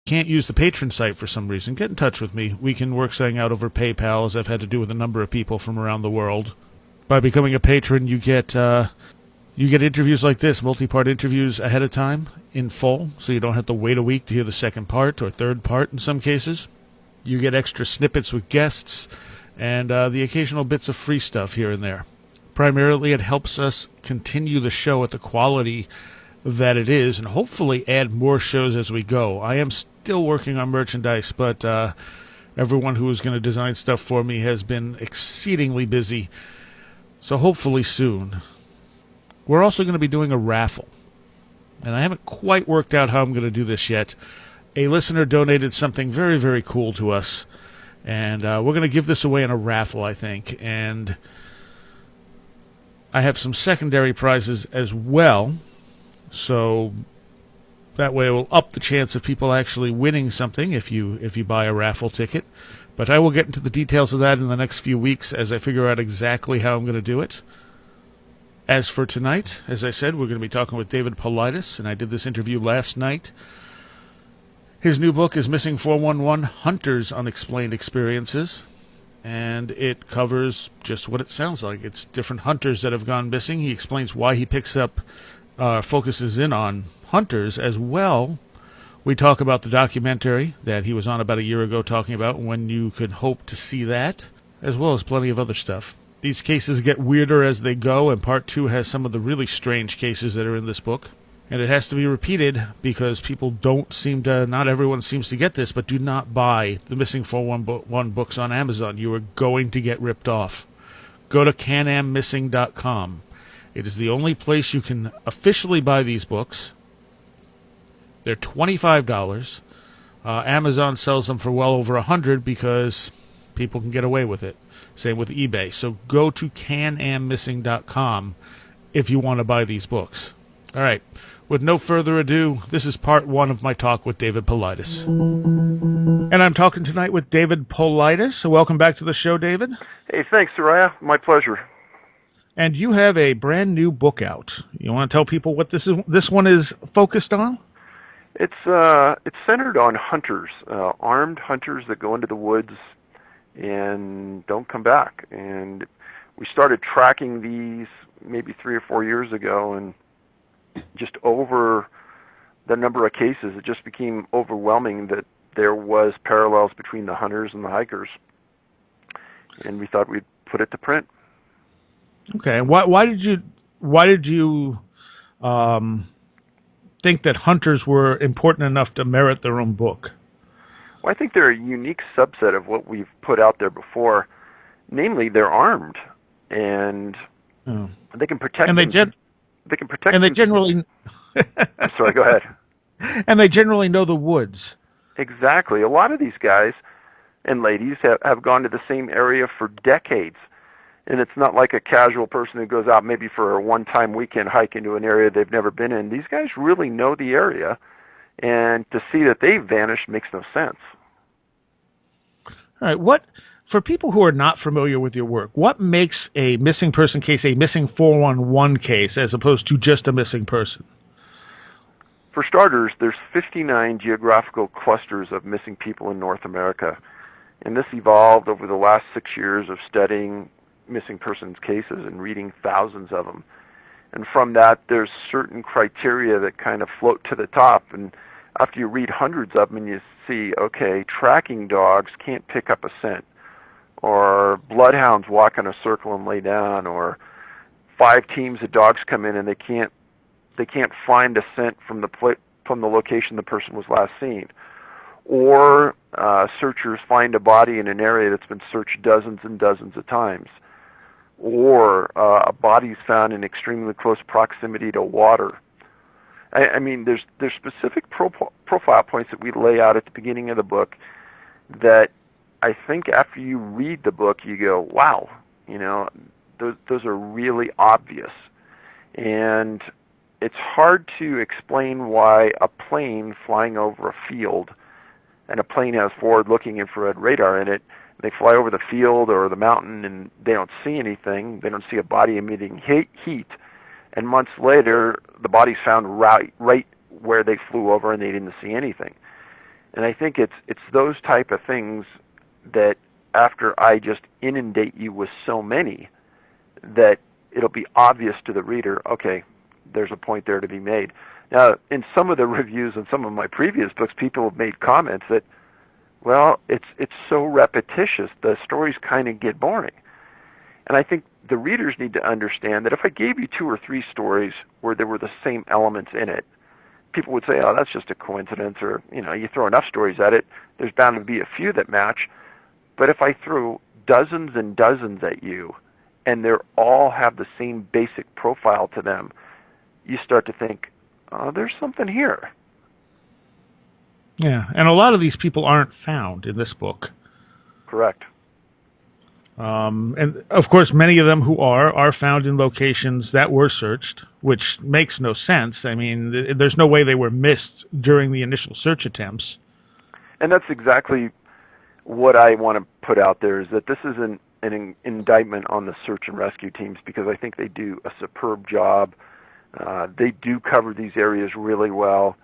can't use the patron site for some reason, get in touch with me. We can work something out over PayPal, as I've had to do with a number of people from around the world. By becoming a patron, you get interviews like this, multi-part interviews ahead of time in full, so you don't have to wait a week to hear the second part or third part in some cases. You get extra snippets with guests and the occasional bits of free stuff here and there. Primarily, it helps us continue the show at the quality that it is, and hopefully add more shows as we go. I am still working on merchandise, but everyone who is going to design stuff for me has been exceedingly busy, so hopefully soon. We're also going to be doing a raffle, and I haven't quite worked out how I'm going to do this yet. A listener donated something very, very cool to us, and we're going to give this away in a raffle, I think, and I have some secondary prizes as well. So that way it will up the chance of people actually winning something if you buy a raffle ticket. But I will get into the details of that in the next few weeks as I figure out exactly how I'm going to do it. As for tonight, as I said, we're going to be talking with David Politis, and I did this interview last night. His new book is Missing 411, Hunters' Unexplained Experiences, and it covers just what it sounds like. It's different hunters that have gone missing. He explains why he focuses in on hunters as well. We talk about the documentary that he was on about a year ago, talking about when you could hope to see that, as well as plenty of other stuff. These cases get weirder as they go, and part 2 has some of the really strange cases that are in this book. And it has to be repeated because not everyone seems to get this, but do not buy the Missing 411 books on Amazon. You are going to get ripped off. Go to canammissing.com. It is the only place you can officially buy these books. They're $25. Amazon sells them for well over $100 because people can get away with it. Same with eBay. So go to canammissing.com if you want to buy these books. All right. With no further ado, this is part 1 of my talk with David Politis. And I'm talking tonight with David Politis. So welcome back to the show, David. Hey, thanks, Soraya. My pleasure. And you have a brand new book out. You want to tell people what this one is focused on? It's centered on hunters, armed hunters that go into the woods and don't come back. And we started tracking these maybe 3 or 4 years ago, and just over the number of cases, it just became overwhelming that there was parallels between the hunters and the hikers. And we thought we'd put it to print. Okay. Why did you think that hunters were important enough to merit their own book? Well, I think they're a unique subset of what we've put out there before. Namely, they're armed, and they can protect. And they can protect. And they generally. I'm sorry. Go ahead. And they generally know the woods. Exactly. A lot of these guys and ladies have gone to the same area for decades. And it's not like a casual person who goes out maybe for a one-time weekend hike into an area they've never been in. These guys really know the area, and to see that they've vanished makes no sense. All right. For people who are not familiar with your work, what makes a missing person case a missing 411 case as opposed to just a missing person? For starters, there's 59 geographical clusters of missing people in North America, and this evolved over the last 6 years of studying missing persons cases and reading thousands of them. And from that, there's certain criteria that kind of float to the top. And after you read hundreds of them and you see, okay, tracking dogs can't pick up a scent, or bloodhounds walk in a circle and lay down, or 5 teams of dogs come in and they can't find a scent from the location the person was last seen, or searchers find a body in an area that's been searched dozens and dozens of times, or a body is found in extremely close proximity to water. I mean, there's specific profile points that we lay out at the beginning of the book that I think after you read the book, you go, wow, those are really obvious. And it's hard to explain why a plane flying over a field, and a plane has forward-looking infrared radar in it, they fly over the field or the mountain and they don't see anything, they don't see a body emitting heat, and months later the body's found right where they flew over and they didn't see anything. And I think it's those type of things that after I just inundate you with so many, that it'll be obvious to the reader, okay, there's a point there to be made. Now, in some of the reviews in some of my previous books, people have made comments that, well, it's so repetitious, the stories kind of get boring. And I think the readers need to understand that if I gave you 2 or 3 stories where there were the same elements in it, people would say, oh, that's just a coincidence, or, you throw enough stories at it, there's bound to be a few that match. But if I threw dozens and dozens at you, and they all have the same basic profile to them, you start to think, oh, there's something here. Yeah, and a lot of these people aren't found in this book. Correct. And, of course, many of them who are found in locations that were searched, which makes no sense. I mean, there's no way they were missed during the initial search attempts. And that's exactly what I want to put out there, is that this is an indictment on the search and rescue teams, because I think they do a superb job. They do cover these areas really well.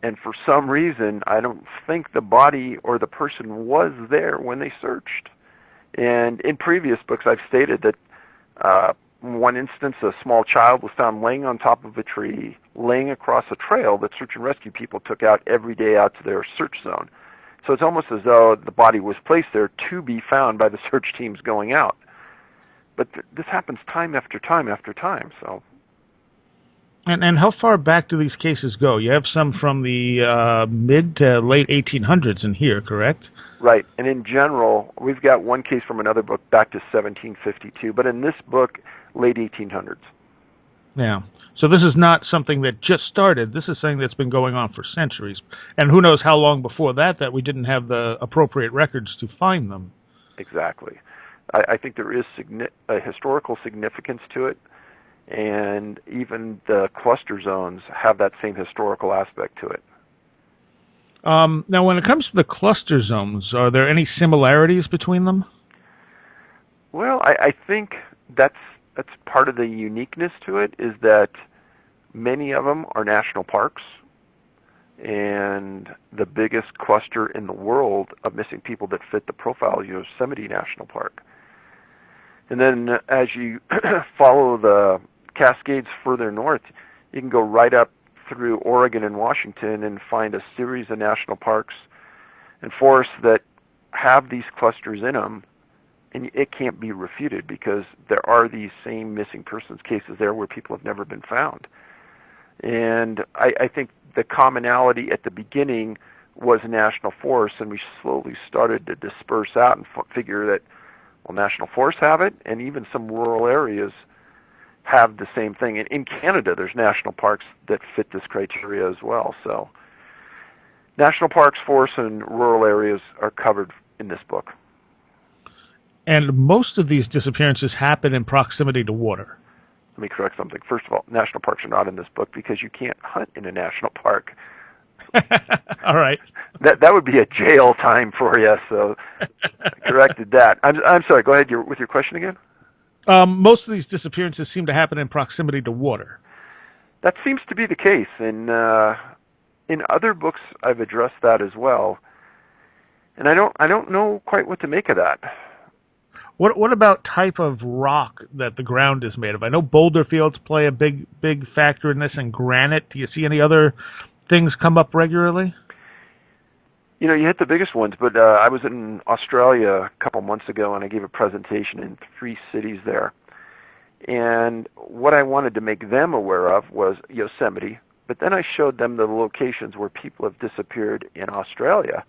And for some reason, I don't think the body or the person was there when they searched. And in previous books, I've stated that one instance, a small child was found laying on top of a tree, laying across a trail that search and rescue people took out every day out to their search zone. So it's almost as though the body was placed there to be found by the search teams going out. But this happens time after time after time. So. And how far back do these cases go? You have some from the mid to late 1800s in here, correct? Right. And in general, we've got one case from another book back to 1752, but in this book, late 1800s. Yeah. So this is not something that just started. This is something that's been going on for centuries. And who knows how long before that we didn't have the appropriate records to find them. Exactly. I think there is a historical significance to it, and even the cluster zones have that same historical aspect to it. Now, when it comes to the cluster zones, are there any similarities between them? Well, I think that's part of the uniqueness to it, is that many of them are national parks, and the biggest cluster in the world of missing people that fit the profile is Yosemite National Park. And then as you follow the Cascades further north, you can go right up through Oregon and Washington and find a series of national parks and forests that have these clusters in them, and it can't be refuted because there are these same missing persons cases there where people have never been found. And I think the commonality at the beginning was national forests, and we slowly started to disperse out and figure that, well, national forests have it, and even some rural areas have the same thing. And in Canada, there's national parks that fit this criteria as well. So national parks, forests, and rural areas are covered in this book. And most of these disappearances happen in proximity to water. Let me correct something. First of all, national parks are not in this book because you can't hunt in a national park. All right. That would be a jail time for you, so I corrected that. I'm sorry, go ahead with your question again. Most of these disappearances seem to happen in proximity to water. That seems to be the case, and in other books I've addressed that as well. And I don't know quite what to make of that. What about type of rock that the ground is made of? I know boulder fields play a big factor in this, and granite. Do you see any other things come up regularly? You hit the biggest ones, but I was in Australia a couple months ago, and I gave a presentation in 3 cities there. And what I wanted to make them aware of was Yosemite, but then I showed them the locations where people have disappeared in Australia.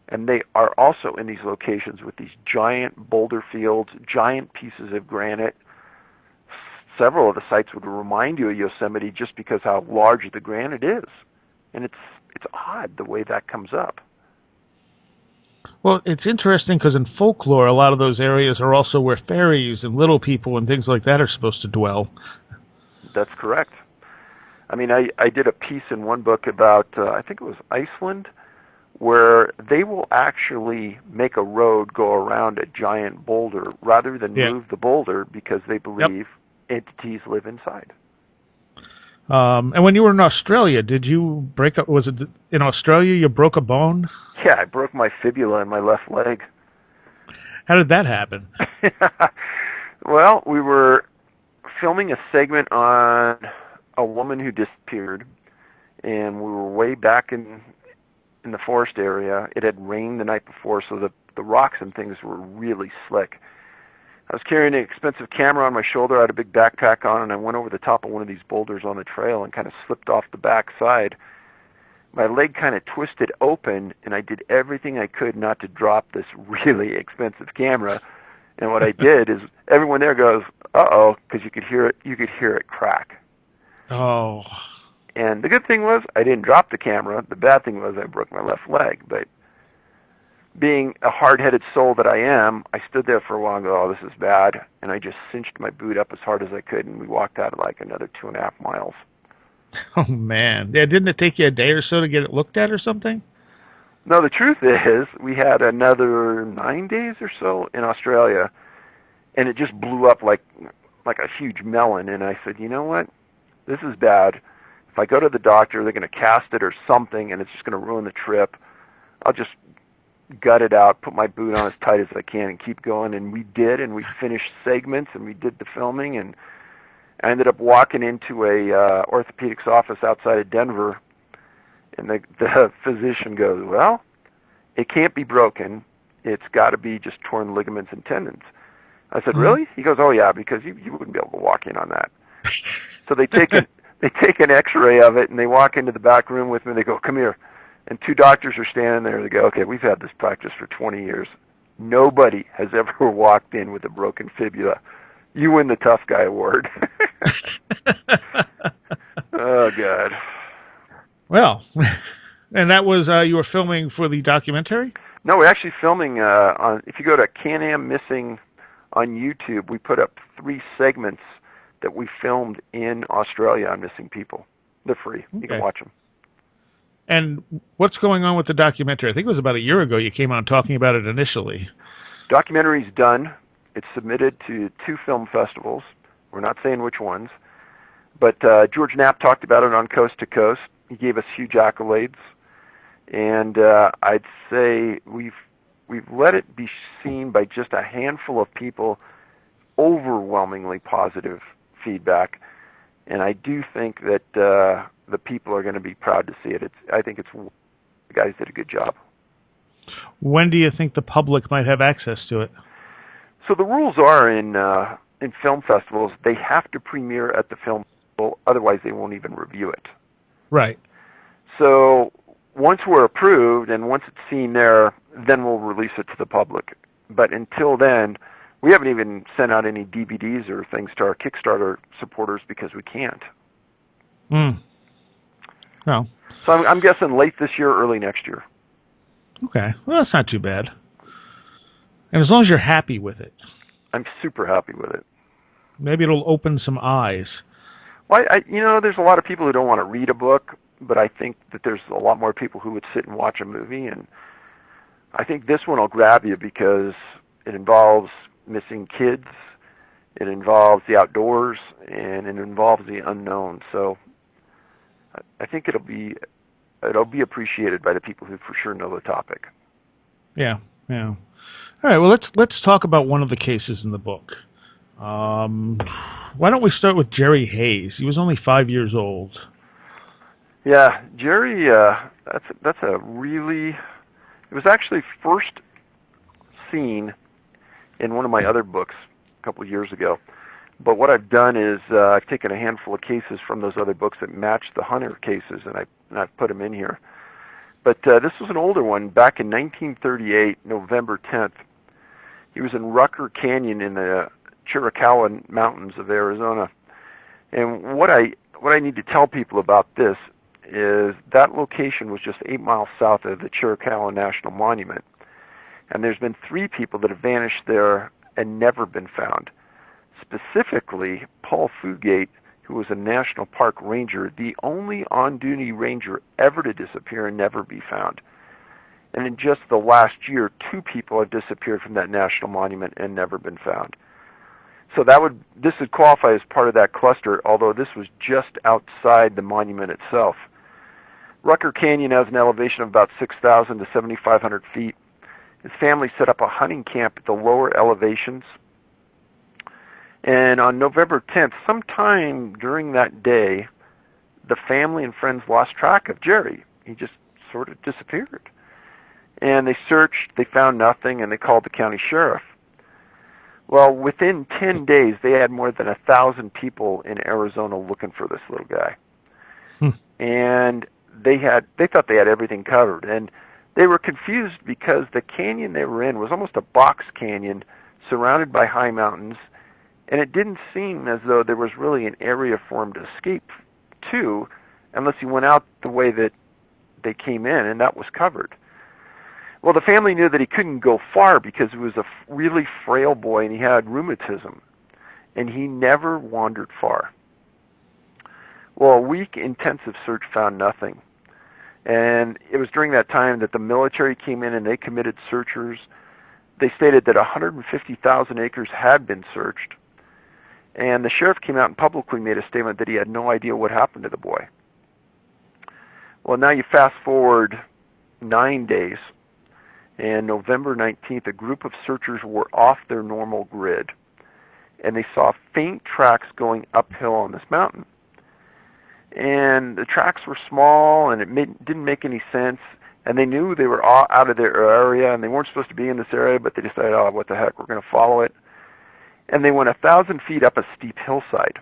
And they are also in these locations with these giant boulder fields, giant pieces of granite. Several of the sites would remind you of Yosemite just because how large the granite is. And it's odd the way that comes up. Well, it's interesting because in folklore, a lot of those areas are also where fairies and little people and things like that are supposed to dwell. That's correct. I mean, I did a piece in one book about, I think it was Iceland, where they will actually make a road go around a giant boulder rather than move the boulder because they believe entities live inside. And when you were in Australia, did you break up? Was it in Australia you broke a bone? Yeah, I broke my fibula in my left leg. How did that happen? Well, we were filming a segment on a woman who disappeared, and we were way back in the forest area. It had rained the night before, so the rocks and things were really slick. I was carrying an expensive camera on my shoulder. I had a big backpack on, and I went over the top of one of these boulders on the trail and kind of slipped off the back side. My leg kind of twisted open, and I did everything I could not to drop this really expensive camera. And what I did is everyone there goes, "Uh-oh," because you could hear it crack. Oh. And the good thing was I didn't drop the camera. The bad thing was I broke my left leg. But being a hard-headed soul that I am, I stood there for a while and go, "Oh, this is bad." And I just cinched my boot up as hard as I could, and we walked out like another 2.5 miles. Oh, man. Yeah, didn't it take you a day or so to get it looked at or something? No, the truth is we had another 9 days or so in Australia, and it just blew up like a huge melon. And I said, you know what? This is bad. If I go to the doctor, they're going to cast it or something, and it's just going to ruin the trip. I'll just gut it out, put my boot on as tight as I can, and keep going. And we did, and we finished segments, and we did the filming, and I ended up walking into a orthopedics office outside of Denver, and the physician goes, "Well, it can't be broken. It's got to be just torn ligaments and tendons." I said, "Really?" He goes, "Oh yeah, because you wouldn't be able to walk in on that." So they take an X-ray of it, and they walk into the back room with me. They go, "Come here," and 2 doctors are standing there. They go, "Okay, we've had this practice for 20 years. Nobody has ever walked in with a broken fibula. You win the tough guy award." Oh God. Well, and that was you were filming for the documentary? No, we're actually filming on. If you go to Can-Am Missing on YouTube, we put up 3 segments that we filmed in Australia on missing people. They're free. You can watch them. And what's going on with the documentary? I think it was about a year ago you came on talking about it initially. Documentary's done. It's submitted to 2 film festivals. We're not saying which ones. But George Knapp talked about it on Coast to Coast. He gave us huge accolades. And I'd say we've let it be seen by just a handful of people, overwhelmingly positive feedback. And I do think that the people are going to be proud to see it. I think the guys did a good job. When do you think the public might have access to it? So the rules are in film festivals, they have to premiere at the film festival, otherwise they won't even review it. Right. So once we're approved and once it's seen there, then we'll release it to the public. But until then, we haven't even sent out any DVDs or things to our Kickstarter supporters because we can't. No. So I'm guessing late this year, early next year. Okay. Well, that's not too bad. And as long as you're happy with it. I'm super happy with it. Maybe it'll open some eyes. Well, there's a lot of people who don't want to read a book, but I think that there's a lot more people who would sit and watch a movie, and I think this one will grab you because it involves missing kids, it involves the outdoors, and it involves the unknown. So I think it'll be appreciated by the people who for sure know the topic. Yeah. All right, well, let's talk about one of the cases in the book. Why don't we start with Jerry Hayes? He was only 5 years old. Yeah, Jerry, that's a really... It was actually first seen in one of my other books a couple of years ago. But what I've done is I've taken a handful of cases from those other books that match the Hunter cases, and I've put them in here. But this was an older one, back in 1938, November 10th. He was in Rucker Canyon in the Chiricahua Mountains of Arizona. And what I need to tell people about this is that location was just 8 miles south of the Chiricahua National Monument. And there's been 3 people that have vanished there and never been found. Specifically, Paul Fugate, who was a National Park ranger, the only on-duty ranger ever to disappear and never be found. And in just the last year, 2 people have disappeared from that national monument and never been found. So this would qualify as part of that cluster, although this was just outside the monument itself. Rucker Canyon has an elevation of about 6,000 to 7,500 feet. His family set up a hunting camp at the lower elevations. And on November 10th, sometime during that day, the family and friends lost track of Jerry. He just sort of disappeared. And they searched, they found nothing, and they called the county sheriff. Well, within 10 days, they had more than 1,000 people in Arizona looking for this little guy. And they thought they had everything covered. And they were confused because the canyon they were in was almost a box canyon surrounded by high mountains, and it didn't seem as though there was really an area for him to escape to unless he went out the way that they came in, and that was covered. Well, the family knew that he couldn't go far because he was a really frail boy and he had rheumatism, and he never wandered far. Well, a week intensive search found nothing. And it was during that time that the military came in and they committed searchers. They stated that 150,000 acres had been searched. And the sheriff came out and publicly made a statement that he had no idea what happened to the boy. Well, now you fast forward 9 days, and November 19th, a group of searchers were off their normal grid, and they saw faint tracks going uphill on this mountain. And the tracks were small, and it didn't make any sense, and they knew they were all out of their area, and they weren't supposed to be in this area, but they decided, oh, what the heck, we're going to follow it. And they went 1,000 feet up a steep hillside,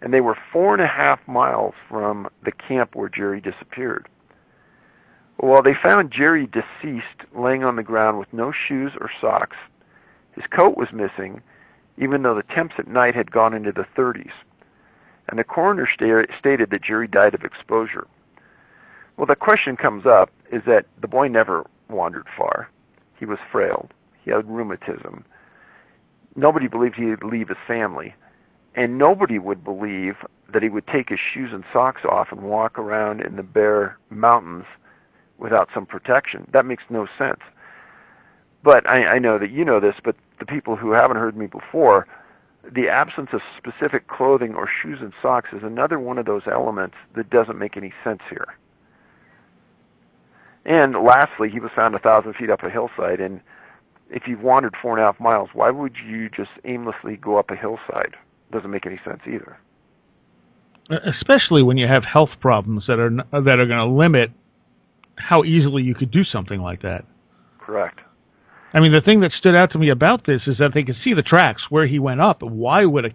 and they were 4.5 miles from the camp where Jerry disappeared. Well, they found Jerry deceased, laying on the ground with no shoes or socks. His coat was missing, even though the temps at night had gone into the 30s. And the coroner stated that Jerry died of exposure. Well, the question comes up is that the boy never wandered far. He was frail. He had rheumatism. Nobody believed he would leave his family. And nobody would believe that he would take his shoes and socks off and walk around in the bare mountains without some protection. That makes no sense. But I know that you know this, but the people who haven't heard me before, the absence of specific clothing or shoes and socks is another one of those elements that doesn't make any sense here. And lastly, he was found 1,000 feet up a hillside, and if you've wandered 4.5 miles, why would you just aimlessly go up a hillside? Doesn't make any sense either. Especially when you have health problems that are going to limit how easily you could do something like that. Correct. I mean, the thing that stood out to me about this is that they could see the tracks where he went up. Why would a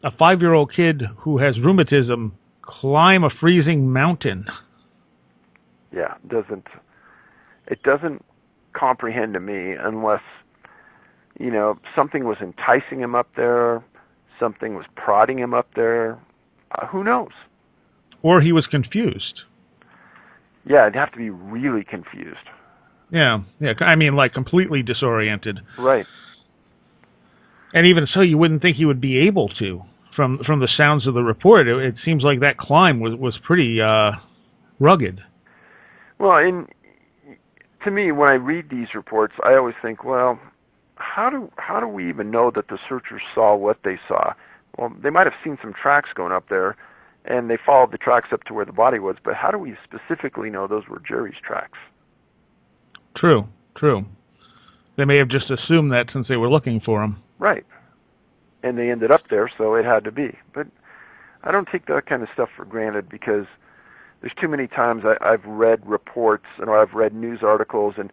5-year-old kid who has rheumatism, climb a freezing mountain? Yeah, it doesn't comprehend to me unless, something was enticing him up there, something was prodding him up there. Who knows? Or he was confused. Yeah, it'd have to be really confused. Yeah. I mean, like completely disoriented. Right. And even so, you wouldn't think he would be able to. From the sounds of the report, it seems like that climb was pretty rugged. Well, and to me, when I read these reports, I always think, well, how do we even know that the searchers saw what they saw? Well, they might have seen some tracks going up there, and they followed the tracks up to where the body was, but how do we specifically know those were Jerry's tracks? True. They may have just assumed that since they were looking for him. Right. And they ended up there, so it had to be. But I don't take that kind of stuff for granted because there's too many times I've read reports and I've read news articles, and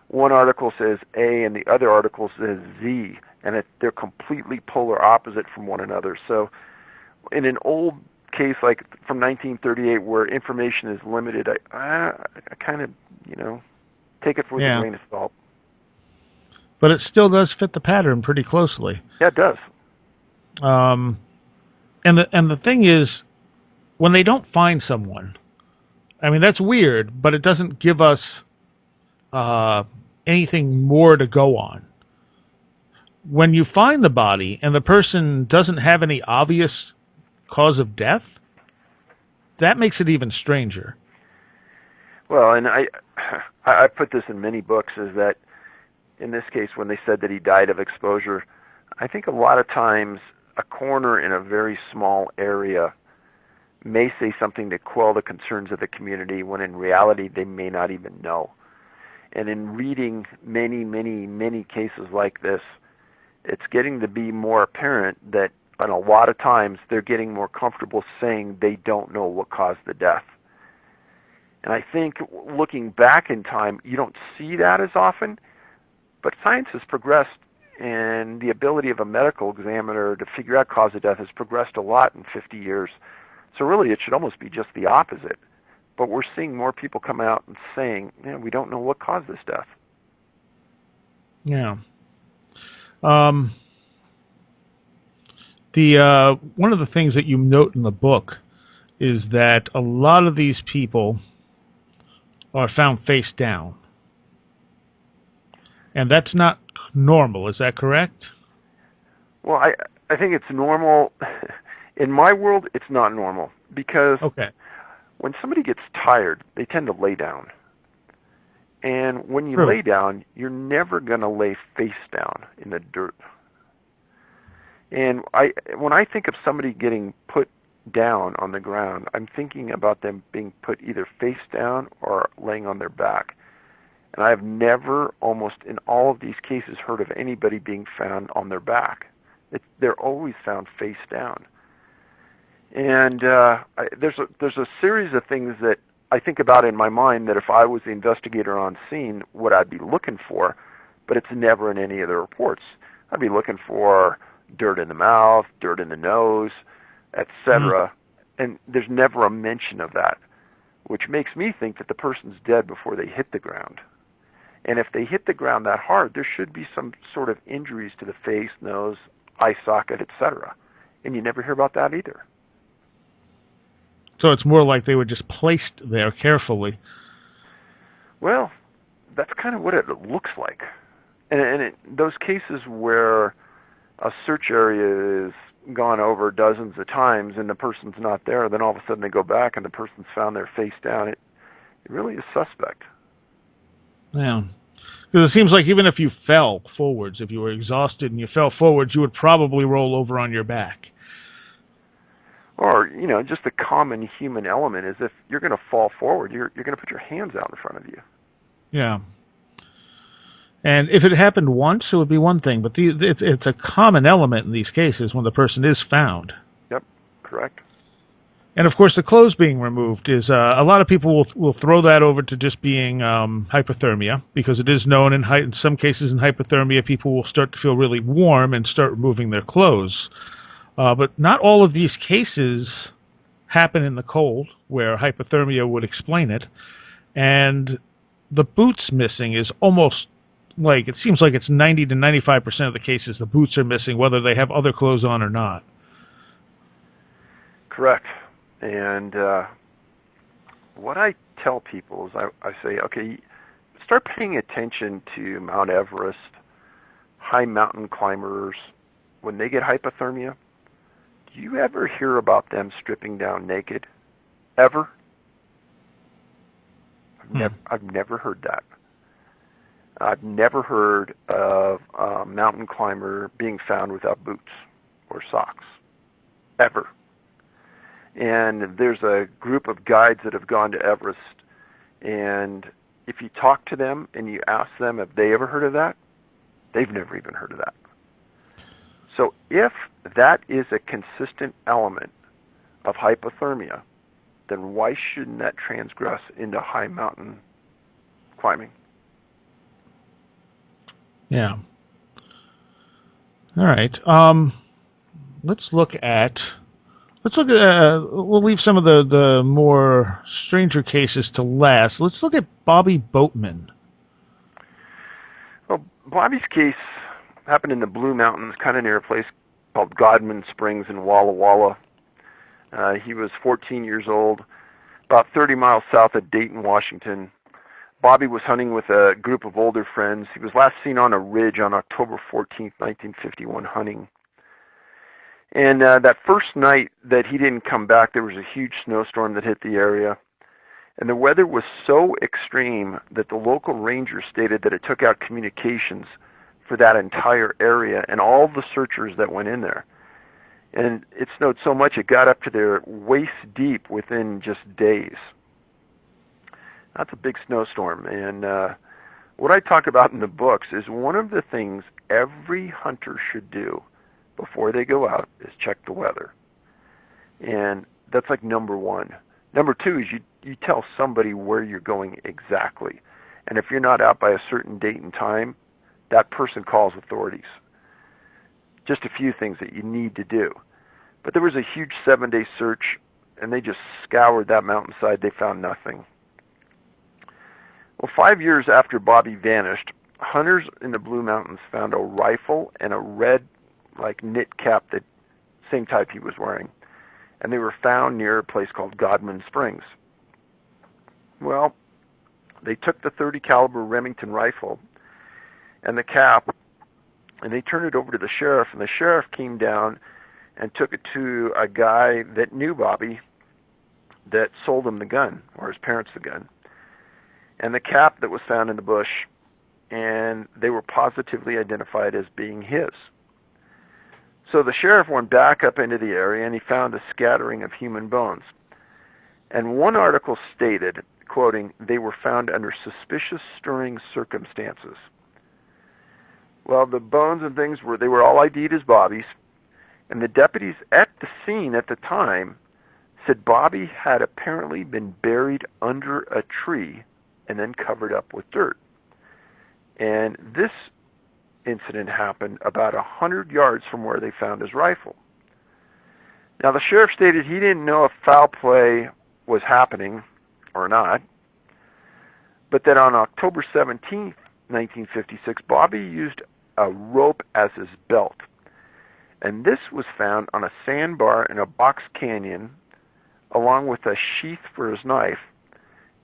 one article says A and the other article says Z, and they're completely polar opposite from one another. So in an old case like from 1938 where information is limited, I kind of, take it with a grain of salt. But it still does fit the pattern pretty closely. Yeah, it does. And the thing is, when they don't find someone, I mean, that's weird, but it doesn't give us anything more to go on. When you find the body and the person doesn't have any obvious cause of death, that makes it even stranger. Well, and I put this in many books, is that in this case, when they said that he died of exposure, I think a lot of times a coroner in a very small area may say something to quell the concerns of the community when in reality they may not even know. And in reading many, many, many cases like this, it's getting to be more apparent that and a lot of times they're getting more comfortable saying they don't know what caused the death. And I think looking back in time, you don't see that as often, but science has progressed, and the ability of a medical examiner to figure out cause of death has progressed a lot in 50 years. So really it should almost be just the opposite. But we're seeing more people come out and saying, we don't know what caused this death. Yeah. One of the things that you note in the book is that a lot of these people are found face down. And that's not normal, is that correct? Well, I think it's normal. In my world, it's not normal because when somebody gets tired, they tend to lay down. And when you lay down, you're never going to lay face down in the dirt. And when I think of somebody getting put down on the ground, I'm thinking about them being put either face down or laying on their back. And I have never, almost in all of these cases, heard of anybody being found on their back. They're always found face down. And there's a series of things that I think about in my mind that if I was the investigator on scene, what I'd be looking for, but it's never in any of the reports. I'd be looking for dirt in the mouth, dirt in the nose, etc. And there's never a mention of that, which makes me think that the person's dead before they hit the ground. And if they hit the ground that hard, there should be some sort of injuries to the face, nose, eye socket, etc. And you never hear about that either. So it's more like they were just placed there carefully. Well, that's kind of what it looks like. And those cases where a search area is gone over dozens of times and the person's not there, then all of a sudden they go back and the person's found there face down, it really is suspect. Yeah. Because it seems like even if you fell forwards, if you were exhausted and you fell forwards, you would probably roll over on your back. Or, just the common human element is if you're going to fall forward, you're going to put your hands out in front of you. Yeah. And if it happened once, it would be one thing, but it's a common element in these cases when the person is found. Yep, correct. And of course, the clothes being removed is a lot of people will throw that over to just being hypothermia, because it is known in some cases in hypothermia, people will start to feel really warm and start removing their clothes. But not all of these cases happen in the cold, where hypothermia would explain it. And the boots missing is almost it seems like it's 90 to 95% of the cases the boots are missing, whether they have other clothes on or not. Correct. And what I tell people is I say, okay, start paying attention to Mount Everest, high mountain climbers. When they get hypothermia, do you ever hear about them stripping down naked? Ever? I've never heard that. I've never heard of a mountain climber being found without boots or socks. Ever. And there's a group of guides that have gone to Everest, and if you talk to them and you ask them if they ever heard of that, they've never even heard of that. So if that is a consistent element of hypothermia, then why shouldn't that transgress into high mountain climbing? Yeah. All right. Let's look at. We'll leave some of the more stranger cases to last. Let's look at Bobby Boatman. Well, Bobby's case happened in the Blue Mountains, kind of near a place called Godman Springs in Walla Walla. He was 14 years old, about 30 miles south of Dayton, Washington. Bobby was hunting with a group of older friends. He was last seen on a ridge on October 14th, 1951, hunting. And that first night that he didn't come back, there was a huge snowstorm that hit the area. And the weather was so extreme that the local ranger stated that it took out communications for that entire area and all the searchers that went in there. And it snowed so much it got up to their waist deep within just days. That's a big snowstorm. And what I talk about in the books is one of the things every hunter should do before they go out is check the weather. And that's like number one. Number two is you tell somebody where you're going exactly. And if you're not out by a certain date and time, that person calls authorities. Just a few things that you need to do. But there was a huge 7-day search, and they just scoured that mountainside. They found nothing. Well, 5 years after Bobby vanished, hunters in the Blue Mountains found a rifle and a red, knit cap, that same type he was wearing. And they were found near a place called Godman Springs. Well, they took the .30 caliber Remington rifle and the cap, and they turned it over to the sheriff, and the sheriff came down and took it to a guy that knew Bobby that sold him the gun, or his parents the gun, and the cap that was found in the bush, and they were positively identified as being his. So the sheriff went back up into the area, and he found a scattering of human bones. And one article stated, quoting, "They were found under suspicious stirring circumstances." Well, the bones and things they were all ID'd as Bobby's, and the deputies at the scene at the time said Bobby had apparently been buried under a tree and then covered up with dirt. And this incident happened about 100 yards from where they found his rifle. Now, the sheriff stated he didn't know if foul play was happening or not, but that on October 17th, 1956, Bobby used a rope as his belt. And this was found on a sandbar in a box canyon, along with a sheath for his knife,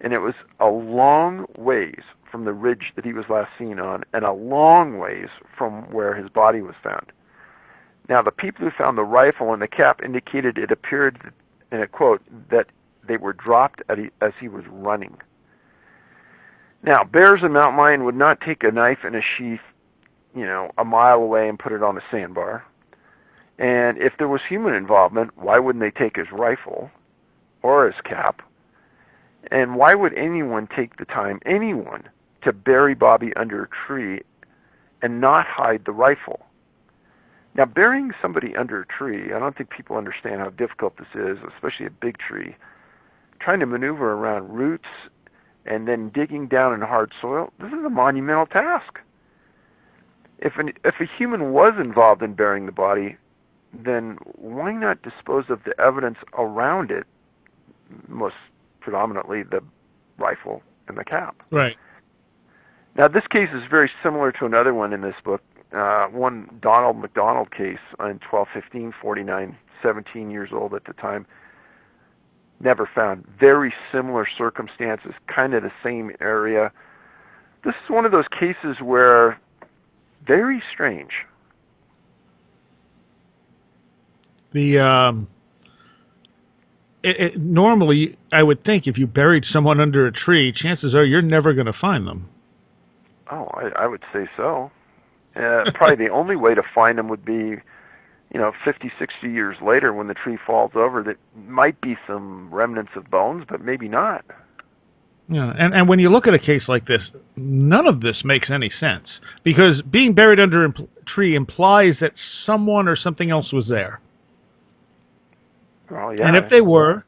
and it was a long ways from the ridge that he was last seen on, and a long ways from where his body was found. Now, the people who found the rifle and the cap indicated it appeared, in a quote, that they were dropped as he was running. Now, bears and mountain lion would not take a knife and a sheath, a mile away and put it on a sandbar. And if there was human involvement, why wouldn't they take his rifle or his cap? And why would anyone take the time, anyone, to bury Bobby under a tree and not hide the rifle? Now, burying somebody under a tree, I don't think people understand how difficult this is, especially a big tree. Trying to maneuver around roots and then digging down in hard soil, this is a monumental task. If a human was involved in burying the body, then why not dispose of the evidence around it, most predominantly the rifle and the cap? Right. Now, this case is very similar to another one in this book, one Donald McDonald case on 12/15/49, 17 years old at the time, never found. Very similar circumstances, kind of the same area. This is one of those cases where very strange. Normally, I would think if you buried someone under a tree, chances are you're never going to find them. Oh, I would say so. Probably the only way to find them would be, 50, 60 years later when the tree falls over. That might be some remnants of bones, but maybe not. Yeah, and when you look at a case like this, none of this makes any sense, because being buried under a tree implies that someone or something else was there. Well, yeah. And if they were,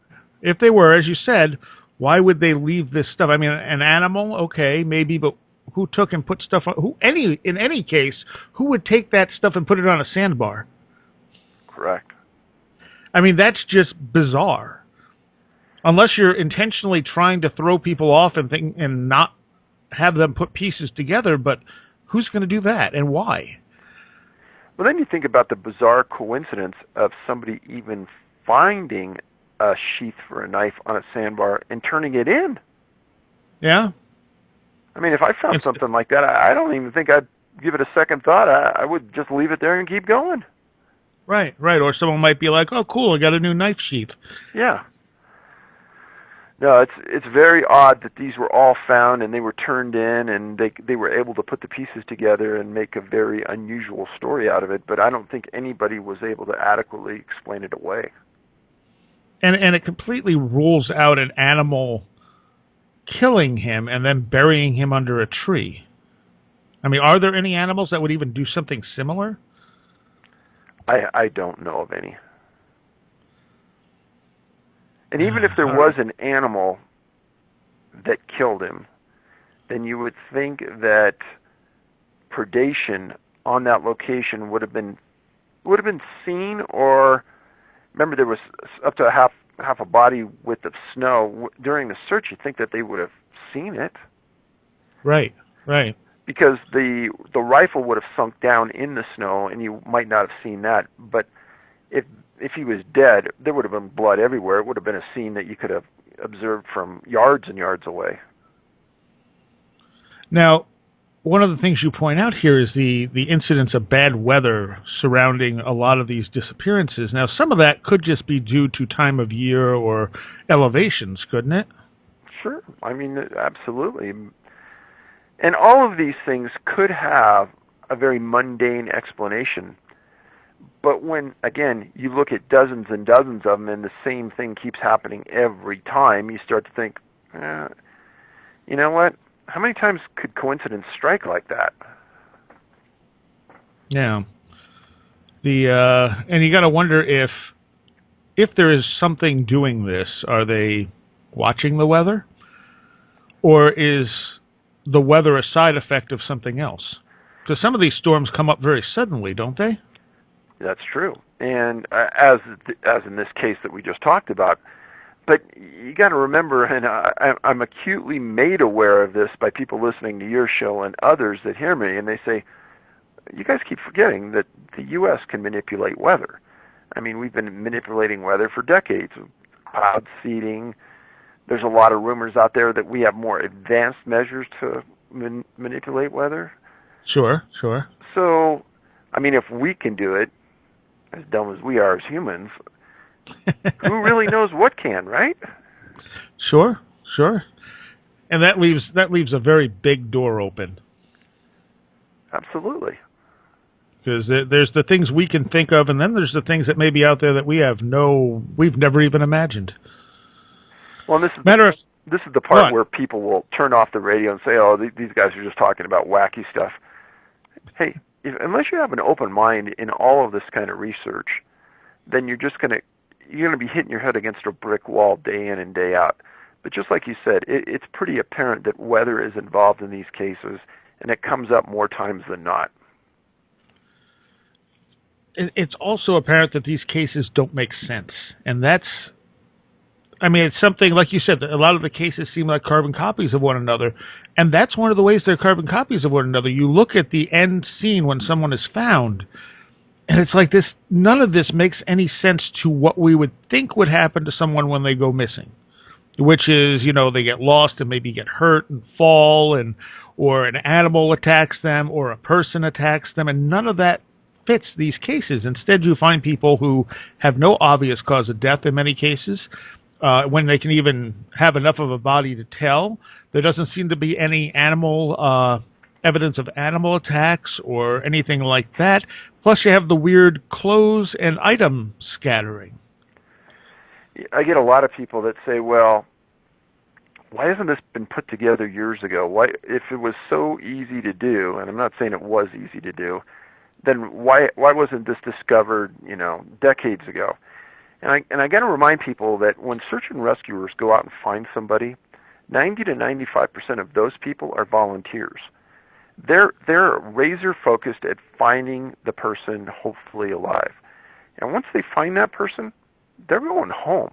as you said, why would they leave this stuff? I mean, an animal, okay, maybe, but who took and put stuff on? In any case, who would take that stuff and put it on a sandbar? Correct. I mean, that's just bizarre. Unless you're intentionally trying to throw people off and not have them put pieces together, but who's going to do that and why? Well, then you think about the bizarre coincidence of somebody even finding a sheath for a knife on a sandbar and turning it in. Yeah. I mean, if I found something like that, I don't even think I'd give it a second thought. I would just leave it there and keep going. Right. Or someone might be like, oh, cool, I got a new knife sheath. Yeah. No, it's very odd that these were all found and they were turned in and they were able to put the pieces together and make a very unusual story out of it, but I don't think anybody was able to adequately explain it away. And it completely rules out an animal killing him and then burying him under a tree. I mean, are there any animals that would even do something similar? I don't know of any. And even if there was an animal that killed him, then you would think that predation on that location would have been seen, or remember there was up to half a body width of snow during the search. You'd think that they would have seen it. Right. Because the rifle would have sunk down in the snow, and you might not have seen that. But if he was dead, there would have been blood everywhere. It would have been a scene that you could have observed from yards and yards away. Now, one of the things you point out here is the incidence of bad weather surrounding a lot of these disappearances. Now, some of that could just be due to time of year or elevations, couldn't it? Sure. I mean, absolutely. And all of these things could have a very mundane explanation. But when, again, you look at dozens and dozens of them and the same thing keeps happening every time, you start to think, you know what? How many times could coincidence strike like that? Yeah. And you got to wonder if there is something doing this, are they watching the weather? Or is the weather a side effect of something else? Because some of these storms come up very suddenly, don't they? That's true. And as in this case that we just talked about, but you got to remember, and I'm acutely made aware of this by people listening to your show and others that hear me, and they say, you guys keep forgetting that the U.S. can manipulate weather. I mean, we've been manipulating weather for decades. Cloud seeding. There's a lot of rumors out there that we have more advanced measures to manipulate weather. Sure. So, I mean, if we can do it, as dumb as we are as humans, who really knows what can, right? Sure. And that leaves a very big door open. Absolutely. Because there's the things we can think of, and then there's the things that may be out there that we've never even imagined. Well, this is the part where people will turn off the radio and say, "Oh, these guys are just talking about wacky stuff." Hey, unless you have an open mind in all of this kind of research, then you're going to be hitting your head against a brick wall day in and day out. But just like you said, it's pretty apparent that weather is involved in these cases, and it comes up more times than not. It's also apparent that these cases don't make sense, and it's something, like you said, a lot of the cases seem like carbon copies of one another, and that's one of the ways they're carbon copies of one another. You look at the end scene when someone is found, and it's like this. None of this makes any sense to what we would think would happen to someone when they go missing, which is, they get lost and maybe get hurt and fall, or an animal attacks them, or a person attacks them, and none of that fits these cases. Instead, you find people who have no obvious cause of death in many cases. When they can even have enough of a body to tell, there doesn't seem to be any evidence of animal attacks or anything like that. Plus, you have the weird clothes and item scattering. I get a lot of people that say, well, why hasn't this been put together years ago? Why, if it was so easy to do, and I'm not saying it was easy to do, then why wasn't this discovered, decades ago? And I got to remind people that when search and rescuers go out and find somebody, 90 to 95% of those people are volunteers. They're razor focused at finding the person, hopefully alive. And once they find that person, they're going home.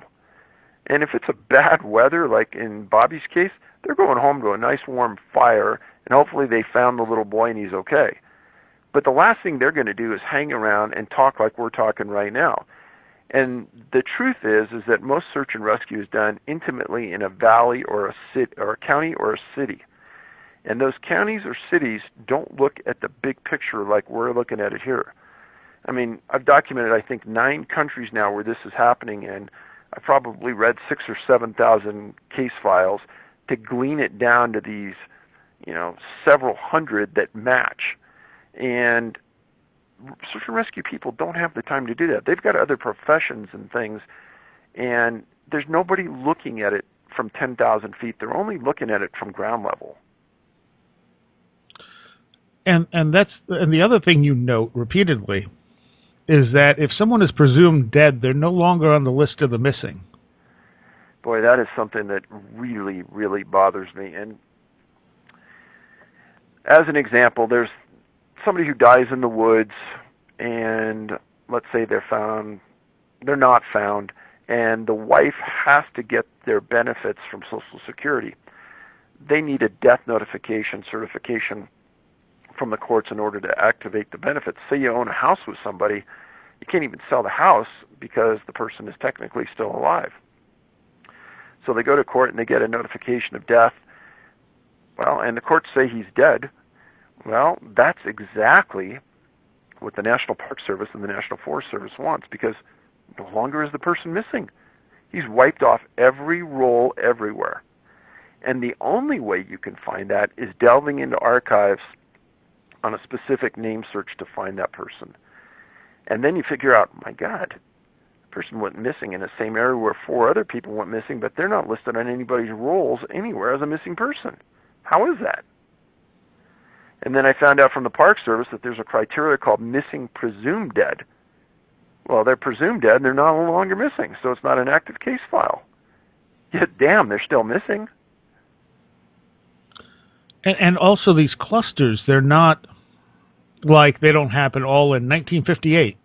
And if it's a bad weather, like in Bobby's case, they're going home to a nice warm fire, and hopefully they found the little boy and he's okay. But the last thing they're going to do is hang around and talk like we're talking right now. And the truth is that most search and rescue is done intimately in a valley or a city or a county or a city. And those counties or cities don't look at the big picture like we're looking at it here. I mean, I've documented, I think, 9 countries now where this is happening, and I probably read 6,000 or 7,000 case files to glean it down to these, several hundred that match. And search and rescue people don't have the time to do that. They've got other professions and things, and there's nobody looking at it from 10,000 feet. They're only looking at it from ground level. And the other thing you note repeatedly is that if someone is presumed dead, they're no longer on the list of the missing. Boy, that is something that really, really bothers me. And as an example, there's somebody who dies in the woods, and let's say they're not found, and the wife has to get their benefits from Social Security. They need a death notification certification from the courts in order to activate the benefits. Say you own a house with somebody, you can't even sell the house because the person is technically still alive. So they go to court and they get a notification of death. Well, and the courts say he's dead. Well, that's exactly what the National Park Service and the National Forest Service wants, because no longer is the person missing. He's wiped off every roll everywhere. And the only way you can find that is delving into archives on a specific name search to find that person. And then you figure out, my God, the person went missing in the same area where 4 other people went missing, but they're not listed on anybody's rolls anywhere as a missing person. How is that? And then I found out from the Park Service that there's a criteria called missing presumed dead. Well, they're presumed dead and they're no longer missing, so it's not an active case file. Yet, damn, they're still missing. And also these clusters, they're not like they don't happen all in 1958.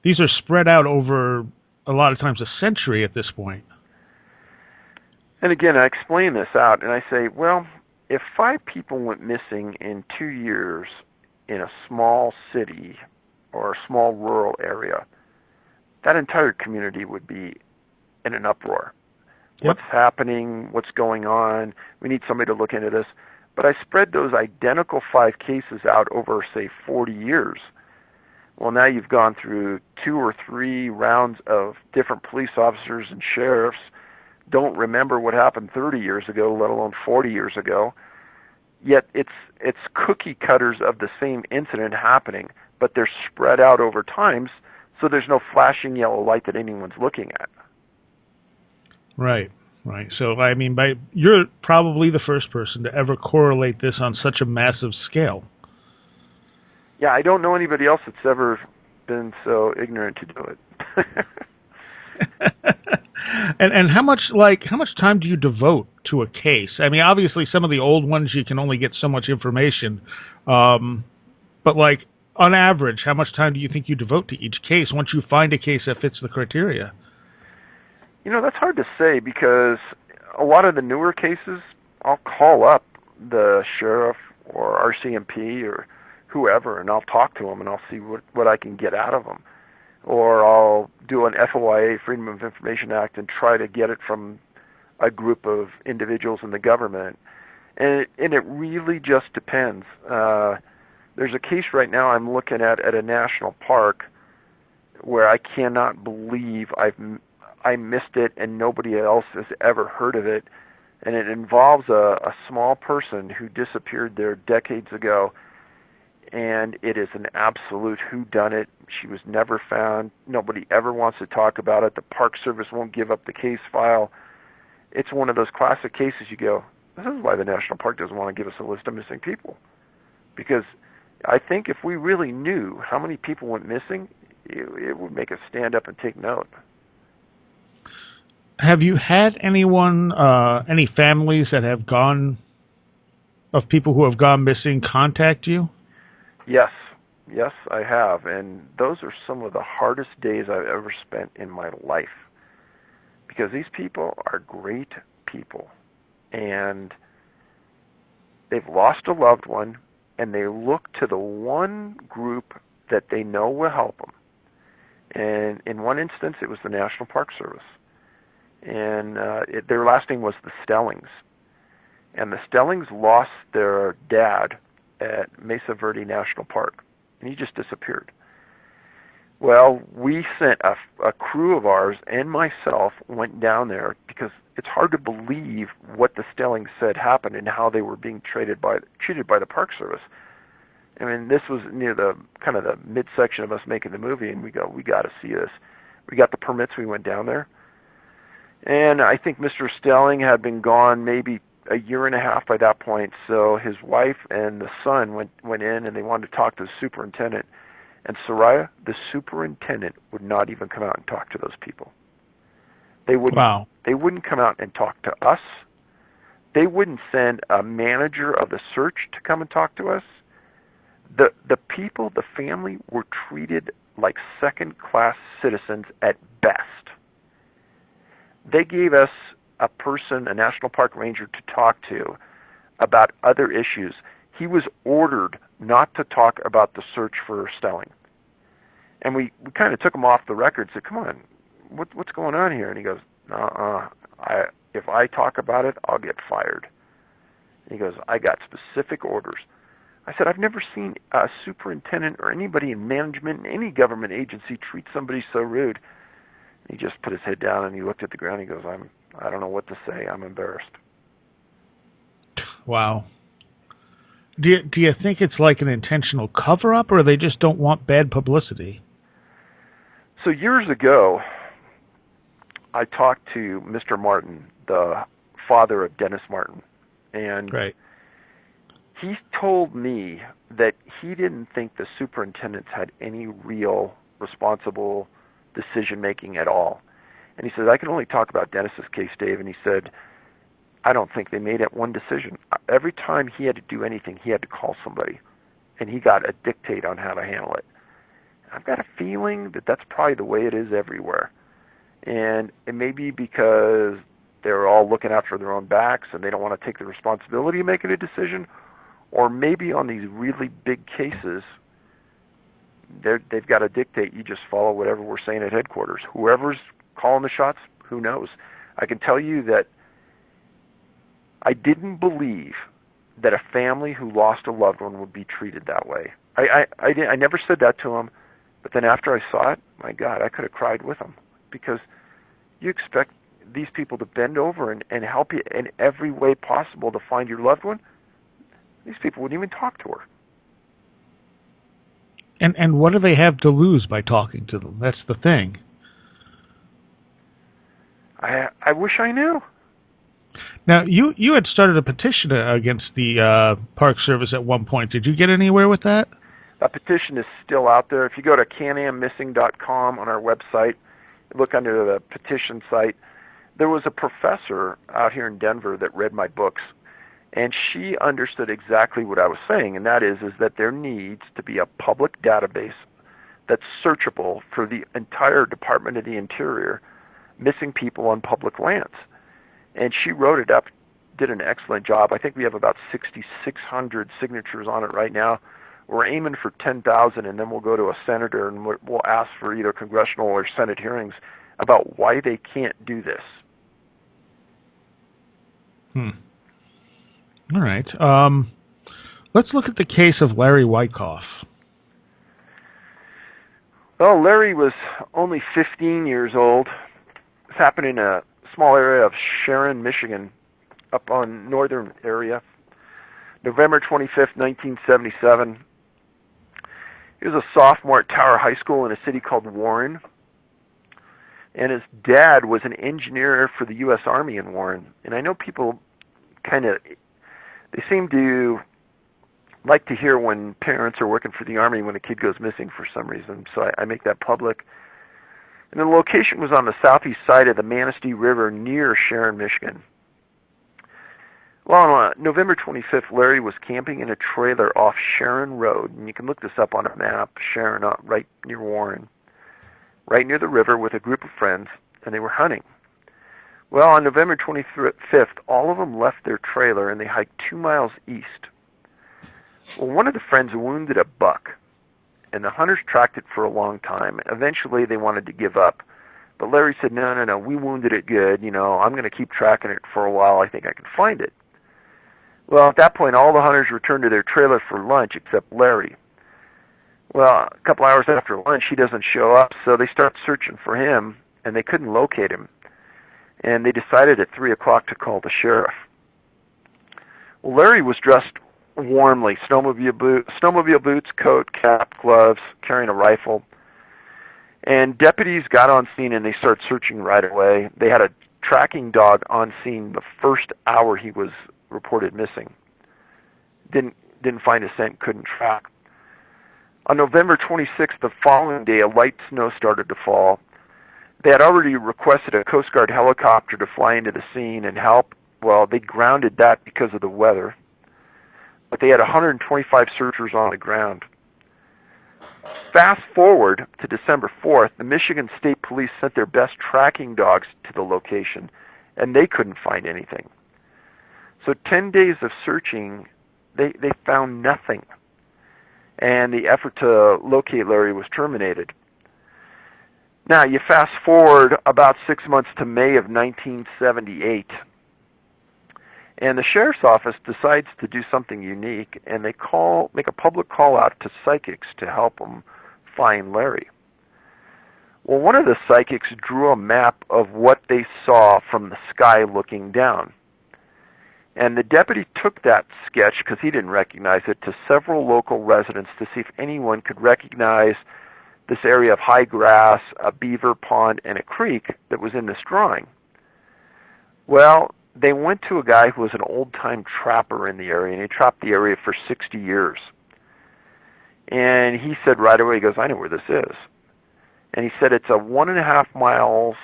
These are spread out over a lot of times a century at this point. And again, I explain this out and I say, well, if 5 people went missing in 2 years in a small city or a small rural area, that entire community would be in an uproar. Yep. What's happening? What's going on? We need somebody to look into this. But I spread those identical 5 cases out over, say, 40 years. Well, now you've gone through 2 or 3 rounds of different police officers and sheriffs don't remember what happened 30 years ago, let alone 40 years ago. Yet it's cookie cutters of the same incident happening, but they're spread out over times, so there's no flashing yellow light that anyone's looking at. Right. Right. So, I mean, you're probably the first person to ever correlate this on such a massive scale. Yeah, I don't know anybody else that's ever been so ignorant to do it. And how much time do you devote to a case? I mean, obviously, some of the old ones you can only get so much information, but like on average, how much time do you think you devote to each case once you find a case that fits the criteria? That's hard to say, because a lot of the newer cases, I'll call up the sheriff or RCMP or whoever, and I'll talk to them, and I'll see what I can get out of them. Or I'll do an FOIA, Freedom of Information Act, and try to get it from a group of individuals in the government. And it really just depends. There's a case right now I'm looking at a national park where I cannot believe I missed it and nobody else has ever heard of it. And it involves a small person who disappeared there decades ago. And it is an absolute whodunit. She was never found. Nobody ever wants to talk about it. The Park Service won't give up the case file. It's one of those classic cases you go, this is why the National Park doesn't want to give us a list of missing people. Because I think if we really knew how many people went missing, it would make us stand up and take note. Have you had anyone, any families that have of people who have gone missing contact you? Yes, I have. And those are some of the hardest days I've ever spent in my life. Because these people are great people. And they've lost a loved one, and they look to the one group that they know will help them. And in one instance, it was the National Park Service. And their last name was the Stellings. And the Stellings lost their dad at Mesa Verde National Park, and he just disappeared. Well, we sent a crew of ours and myself went down there because it's hard to believe what the Stelling said happened and how they were being treated by the Park Service. I mean, this was near the kind of the midsection of us making the movie, and we got to see this. We got the permits. We went down there, and I think Mr. Stelling had been gone maybe a year and a half by that point. So his wife and the son went in, and they wanted to talk to the superintendent. And Soraya, the superintendent, would not even come out and talk to those people. They wouldn't. Wow. They wouldn't come out and talk to us. They wouldn't send a manager of the search to come and talk to us. The people, the family, were treated like second-class citizens at best. They gave us a person, a national park ranger, to talk to about other issues. He was ordered not to talk about the search for Stelling. And we kind of took him off the record and said, come on, what's going on here? And he goes, if I talk about it, I'll get fired. And he goes, I got specific orders. I said, I've never seen a superintendent or anybody in management in any government agency treat somebody so rude. And he just put his head down and he looked at the ground and he goes, I don't know what to say. I'm embarrassed. Wow. Do you think it's like an intentional cover-up, or they just don't want bad publicity? So years ago, I talked to Mr. Martin, the father of Dennis Martin, and right. He told me that he didn't think the superintendents had any real responsible decision-making at all. And he said, I can only talk about Dennis's case, Dave, and he said, I don't think they made it one decision. Every time he had to do anything, he had to call somebody, and he got a dictate on how to handle it. I've got a feeling that that's probably the way it is everywhere. And it may be because they're all looking out for their own backs and they don't want to take the responsibility of making a decision, or maybe on these really big cases, they've got a dictate. You just follow whatever we're saying at headquarters. Whoever's calling the shots, who knows? I can tell you that I didn't believe that a family who lost a loved one would be treated that way. I never said that to them, but then after I saw it, my God, I could have cried with them, because you expect these people to bend over and help you in every way possible to find your loved one. These people wouldn't even talk to her. And what do they have to lose by talking to them? That's the thing. I wish I knew. Now, you had started a petition against the Park Service at one point. Did you get anywhere with that? That petition is still out there. If you go to canammissing.com on our website, look under the petition site, there was a professor out here in Denver that read my books, and she understood exactly what I was saying, and that is that there needs to be a public database that's searchable for the entire Department of the Interior missing people on public lands. And she wrote it up, did an excellent job. I think we have about 6,600 signatures on it right now. We're aiming for 10,000, and then we'll go to a senator and we'll ask for either congressional or Senate hearings about why they can't do this. All right. Let's look at the case of Larry Wyckoff. Well, Larry was only 15 years old. This happened in a small area of Sharon, Michigan, up on northern area. November 25th, 1977. He was a sophomore at Tower High School in a city called Warren. And his dad was an engineer for the U.S. Army in Warren. And I know people they seem to like to hear when parents are working for the Army when a kid goes missing for some reason. So I make that public. And the location was on the southeast side of the Manistee River near Sharon, Michigan. Well, on November 25th, Larry was camping in a trailer off Sharon Road, and you can look this up on a map, Sharon, right near Warren, right near the river with a group of friends, and they were hunting. Well, on November 25th, all of them left their trailer, and they hiked 2 miles east. Well, one of the friends wounded a buck, and the hunters tracked it for a long time. Eventually, they wanted to give up. But Larry said, no, we wounded it good. I'm going to keep tracking it for a while. I think I can find it. Well, at that point, all the hunters returned to their trailer for lunch except Larry. Well, a couple hours after lunch, he doesn't show up, so they start searching for him, and they couldn't locate him. And they decided at 3 o'clock to call the sheriff. Well, Larry was dressed warmly, snowmobile boots, coat, cap, gloves, carrying a rifle. And deputies got on scene, and they started searching right away. They had a tracking dog on scene the first hour he was reported missing. Didn't find a scent, couldn't track. On November 26th, the following day, a light snow started to fall. They had already requested a Coast Guard helicopter to fly into the scene and help. Well, they grounded that because of the weather. But they had 125 searchers on the ground. Fast forward to December 4th, the Michigan State Police sent their best tracking dogs to the location, and they couldn't find anything. So 10 days of searching, they found nothing. And the effort to locate Larry was terminated. Now, you fast forward about 6 months to May of 1978, and the sheriff's office decides to do something unique, and they make a public call out to psychics to help them find Larry. Well, one of the psychics drew a map of what they saw from the sky looking down. And the deputy took that sketch, because he didn't recognize it, to several local residents to see if anyone could recognize this area of high grass, a beaver pond, and a creek that was in this drawing. Well, they went to a guy who was an old-time trapper in the area, and he trapped the area for 60 years. And he said right away, he goes, I know where this is. And he said it's a 1.5 miles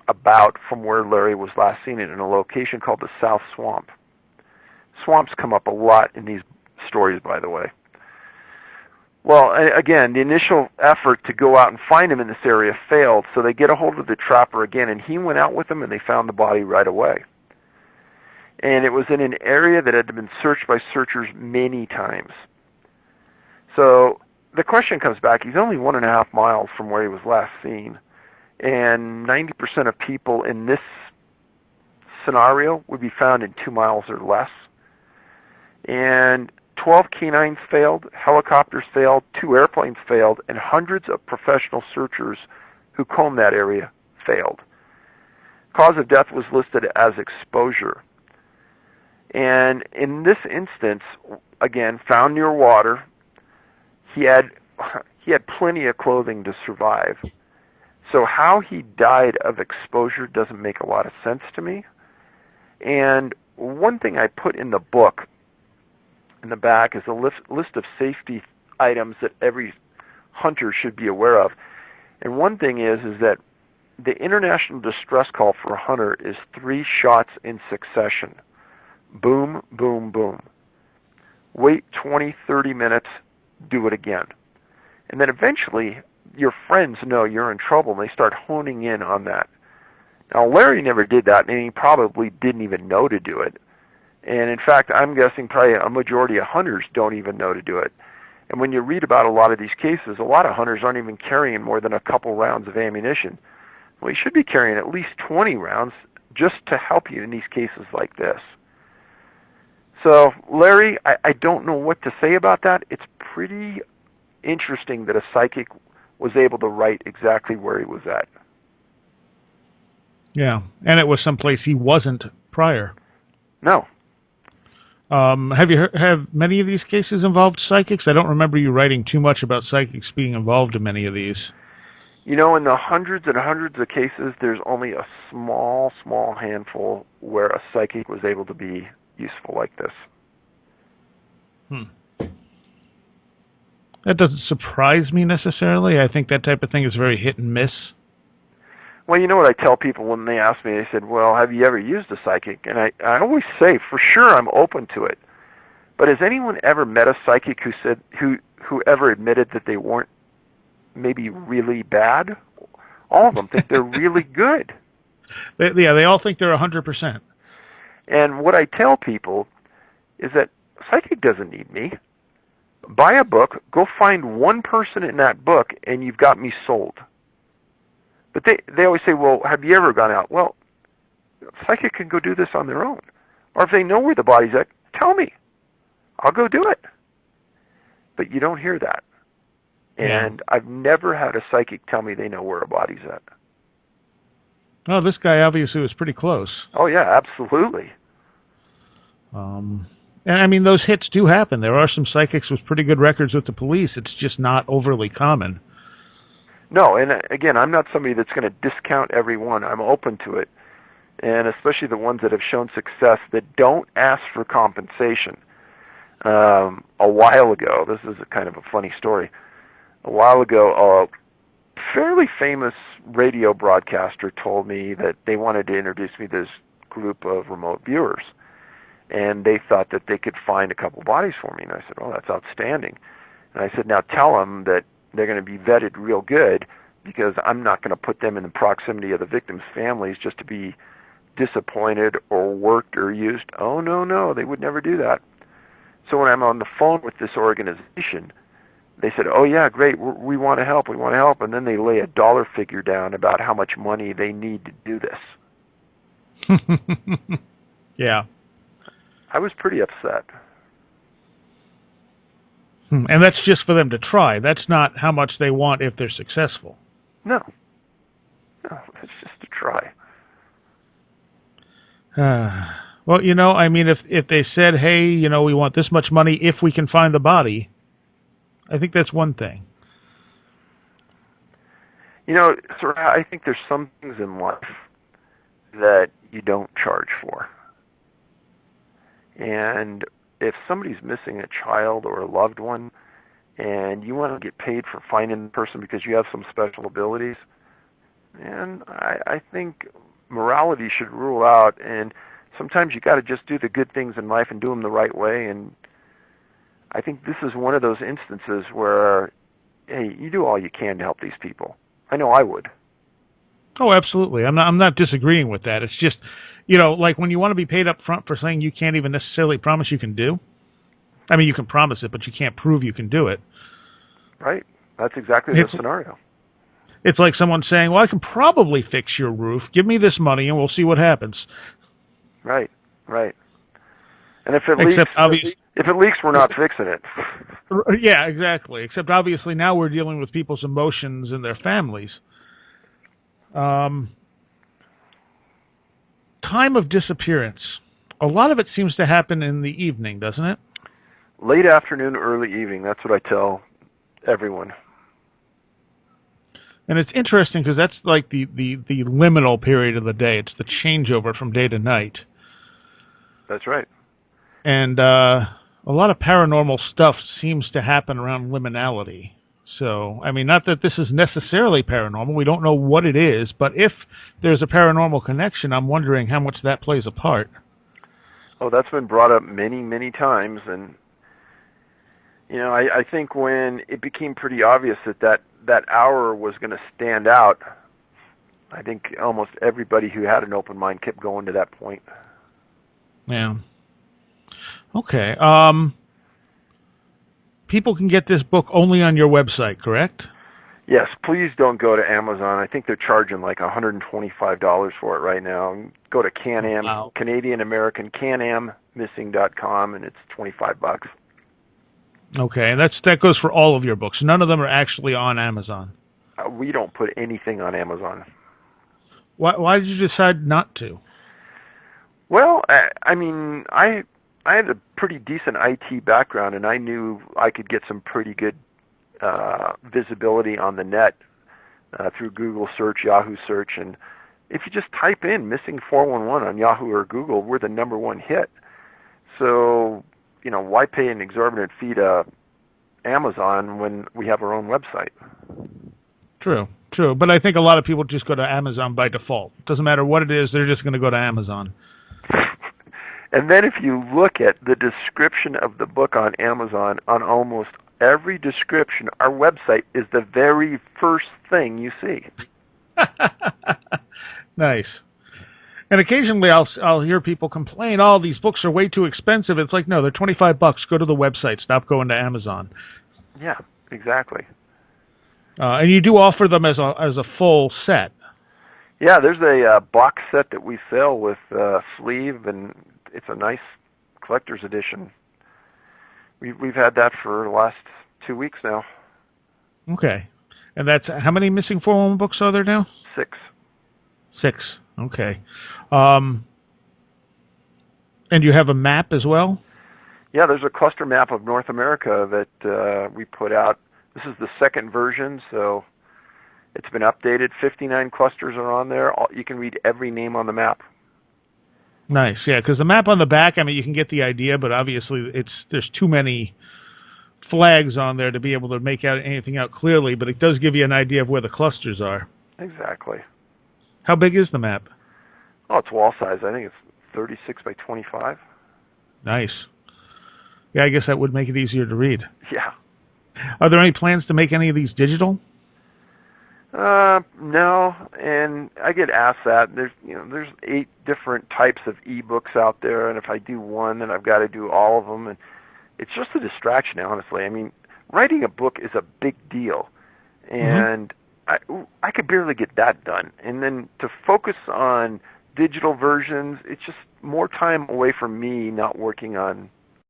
about from where Larry was last seen, in a location called the South Swamp. Swamps come up a lot in these stories, by the way. Well, again, the initial effort to go out and find him in this area failed, so they get a hold of the trapper again, and he went out with them, and they found the body right away. And it was in an area that had been searched by searchers many times. So the question comes back, he's only 1.5 miles from where he was last seen, and 90% of people in this scenario would be found in 2 miles or less. And 12 canines failed, helicopters failed, 2 airplanes failed, and hundreds of professional searchers who combed that area failed. Cause of death was listed as exposure. And in this instance, again, found near water, he had plenty of clothing to survive. So how he died of exposure doesn't make a lot of sense to me. And one thing I put in the book in the back is a list of safety items that every hunter should be aware of. And one thing is that the international distress call for a hunter is 3 shots in succession. Boom, boom, boom. Wait 20, 30 minutes, do it again. And then eventually your friends know you're in trouble, and they start honing in on that. Now, Larry never did that, and he probably didn't even know to do it. And in fact, I'm guessing probably a majority of hunters don't even know to do it. And when you read about a lot of these cases, a lot of hunters aren't even carrying more than a couple rounds of ammunition. Well, you should be carrying at least 20 rounds just to help you in these cases like this. So, Larry, I don't know what to say about that. It's pretty interesting that a psychic was able to write exactly where he was at. Yeah, and it was someplace he wasn't prior. No. Have many of these cases involved psychics? I don't remember you writing too much about psychics being involved in many of these. You know, in the hundreds and hundreds of cases, there's only a small handful where a psychic was able to be useful like this. That doesn't surprise me necessarily. I think that type of thing is very hit and miss. Well, you know what I tell people when they ask me, they said, well, have you ever used a psychic? And I always say, for sure, I'm open to it. But has anyone ever met a psychic who ever admitted that they weren't maybe really bad? All of them think they're really good. They all think they're 100%. And what I tell people is that psychic doesn't need me. Buy a book, go find one person in that book, and you've got me sold. But they always say, well, have you ever gone out? Well, psychic can go do this on their own. Or if they know where the body's at, tell me. I'll go do it. But you don't hear that. And I've never had a psychic tell me they know where a body's at. Oh, this guy obviously was pretty close. Oh, yeah, absolutely. And I mean, those hits do happen. There are some psychics with pretty good records with the police. It's just not overly common. No, and again, I'm not somebody that's going to discount every one. I'm open to it. And especially the ones that have shown success that don't ask for compensation. A while ago, this is a kind of a funny story. A while ago, a fairly famous radio broadcaster told me that they wanted to introduce me to this group of remote viewers. And they thought that they could find a couple bodies for me. And I said, oh, that's outstanding. And I said, now tell them that they're going to be vetted real good, because I'm not going to put them in the proximity of the victims' families just to be disappointed or worked or used. Oh, no, they would never do that. So when I'm on the phone with this organization, they said, oh, yeah, great, we want to help, and then they lay a dollar figure down about how much money they need to do this. Yeah. I was pretty upset. And that's just for them to try. That's not how much they want if they're successful. No, it's just to try. Well, I mean, if they said, hey, we want this much money if we can find the body, I think that's one thing. Sir, I think there's some things in life that you don't charge for. And if somebody's missing a child or a loved one, and you want to get paid for finding the person because you have some special abilities, and I think morality should rule out, and sometimes you got to just do the good things in life and do them the right way. And I think this is one of those instances where, hey, you do all you can to help these people. I know I would. Oh, absolutely. I'm not disagreeing with that. It's just, like when you want to be paid up front for something you can't even necessarily promise you can do. I mean, you can promise it, but you can't prove you can do it. Right. That's exactly the scenario. It's like someone saying, well, I can probably fix your roof. Give me this money and we'll see what happens. Right. And if it leaks, we're not fixing it. Yeah, exactly. Except obviously now we're dealing with people's emotions and their families. Time of disappearance. A lot of it seems to happen in the evening, doesn't it? Late afternoon, early evening. That's what I tell everyone. And it's interesting because that's like the liminal period of the day. It's the changeover from day to night. That's right. And a lot of paranormal stuff seems to happen around liminality. So, I mean, not that this is necessarily paranormal. We don't know what it is. But if there's a paranormal connection, I'm wondering how much that plays a part. Oh, that's been brought up many, many times. And, I think when it became pretty obvious that hour was going to stand out, I think almost everybody who had an open mind kept going to that point. Yeah. Okay. People can get this book only on your website, correct? Yes. Please don't go to Amazon. I think they're charging like $125 for it right now. Go to Can-Am, Wow. Canadian American CanAmMissing.com, and it's $25. Okay, and that goes for all of your books. None of them are actually on Amazon. We don't put anything on Amazon. Why did you decide not to? Well, I mean, I had a pretty decent IT background, and I knew I could get some pretty good visibility on the net through Google search, Yahoo search, and if you just type in Missing 411 on Yahoo or Google, we're the #1 hit. So, why pay an exorbitant fee to Amazon when we have our own website? True. But I think a lot of people just go to Amazon by default. Doesn't matter what it is, they're just going to go to Amazon. And then if you look at the description of the book on Amazon, on almost every description, our website is the very first thing you see. Nice. And occasionally I'll hear people complain, oh, these books are way too expensive. It's like, no, they're $25. Go to the website. Stop going to Amazon. Yeah, exactly. And you do offer them as a full set. Yeah, there's a box set that we sell with sleeve, and it's a nice collector's edition. We've had that for the last 2 weeks now. Okay. And that's how many missing 411 books are there now? 6. 6. Okay. And you have a map as well? Yeah, there's a cluster map of North America that we put out. This is the second version, so it's been updated. 59 clusters are on there. You can read every name on the map. Nice, yeah, because the map on the back, I mean, you can get the idea, but obviously there's too many flags on there to be able to make out anything out clearly, but it does give you an idea of where the clusters are. Exactly. How big is the map? Oh, it's wall size. I think it's 36 by 25. Nice. Yeah, I guess that would make it easier to read. Yeah. Are there any plans to make any of these digital? No, and I get asked that. There's 8 different types of ebooks out there, and if I do one, then I've got to do all of them, and it's just a distraction, honestly. I mean, writing a book is a big deal, and I could barely get that done. And then to focus on digital versions, it's just more time away from me not working on